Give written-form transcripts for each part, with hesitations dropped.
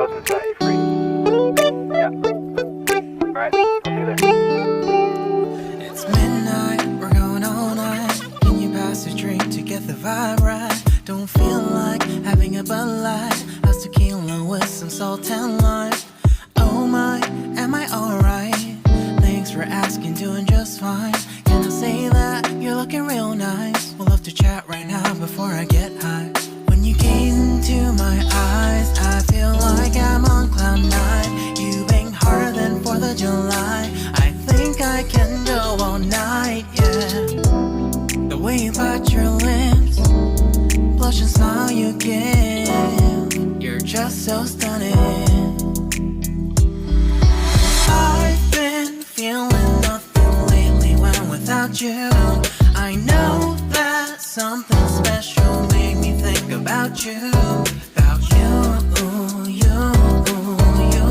else and set you free. Yeah. Alright, I'll see you there. It's midnight, we're going all night. Can you pass a drink to get the vibe right? Don't feel like having a Bud Light. How's tequila with some salt and lime? Oh my, am I alright? Thanks for asking, doing just fine. Can I say that you're looking real nice? We'll love to chat right now before I get high. When you gaze into my eyes, I feel like I'm on cloud nine. You bang harder than 4th of July. I think I can go all night, yeah. The way you bite your lips, blush and smile you give, you're just so stunning. I've been feeling nothing lately when without you. I know that something special made me think about you, about you, you, you,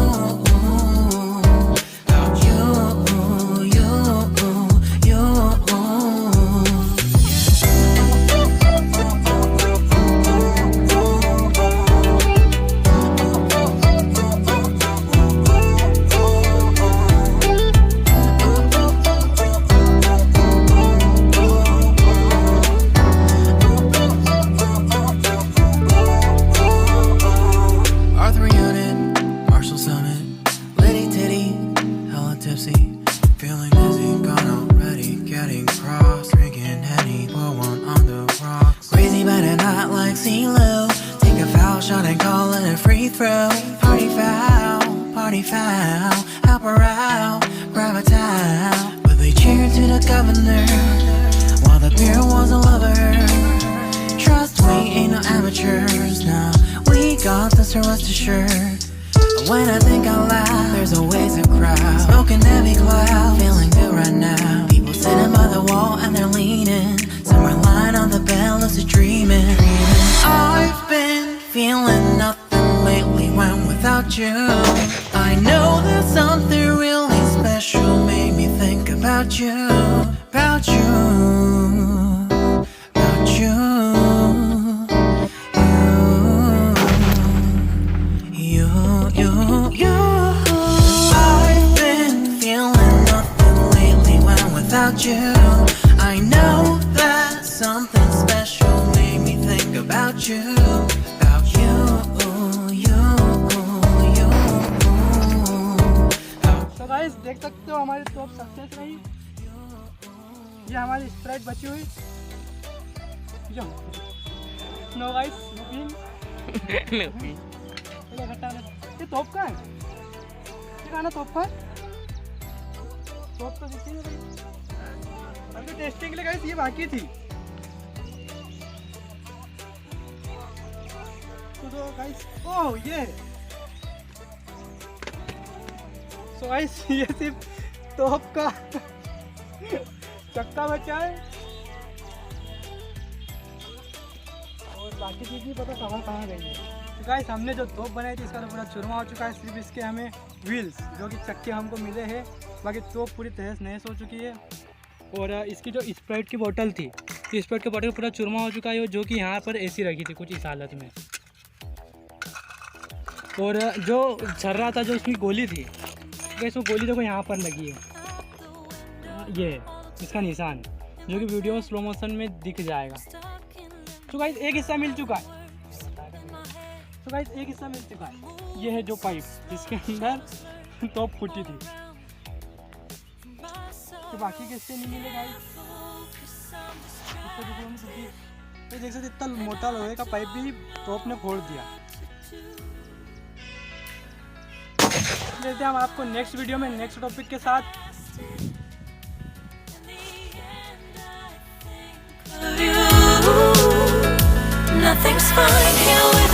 about you, you, you. Feeling dizzy, gone already, getting cross, drinking Henny, pour one on the rocks. Crazy but not like CeeLo. Take a foul shot and call it a free throw. Party foul, help her out, grab a towel. But they cheered to the governor, while the beer was a lover. Trust we ain't no amateurs, nah, we got this, rest assured. When I think out loud, there's always a crowd, smoking heavy cloud, feeling good right now. People sitting by the wall and they're leaning, somewhere lying on the bed, lucid dreaming. I've been feeling nothing lately when without you. I know there's something really special made me think about you, about you, about you. I've been feeling nothing lately when without you. I know that something special made me think about you, about you, you, you. तो guys देख सकते हो हमारी top success रही। ये हमारी Sprite बची हुई जो नो गाइस ये टॉप का है, ये खाना टॉप का है, टॉप तो दिखती नहीं रही। अभी टेस्टिंग के लिए गाइस ये बाकी थी। तो गाइस ओह ये सो गाइस ये सिर्फ टॉप का चक्का बचा है और बाकी चीज़ नहीं पता कहाँ गई है। तो गाइस हमने जो तोप बनाई थी इसका तो पूरा चूरमा हो चुका है, सिर्फ इसके हमें व्हील्स जो कि चक्के हमको मिले हैं, बाकी तोप पूरी तहस नहस हो चुकी है। और इसकी जो स्प्राइट की बोतल थी, तो स्प्राइट की बोतल पूरा चूरमा हो चुका है, जो कि यहाँ पर ऐसी रखी थी कुछ इस हालत में। और जो झर रहा था, जो उसकी गोली थी, गाइस वो गोली देखो यहाँ पर लगी है, ये इसका निशान जो कि वीडियो में स्लो मोशन में दिख जाएगा। तो गाइस एक हिस्सा मिल चुका है, तो गाइस एक हिस्सा मिल चुका है। ये है जो पाइप जिसके अंदर टॉप फूटी थी, तो बाकी के हिस्से नहीं मिले गाइस। तो देख सकते इतना मोटा लोहे का पाइप भी टॉप ने फोड़ दिया। मिलते हैं हम आपको नेक्स्ट वीडियो में नेक्स्ट टॉपिक के साथ। Nothing's fine here with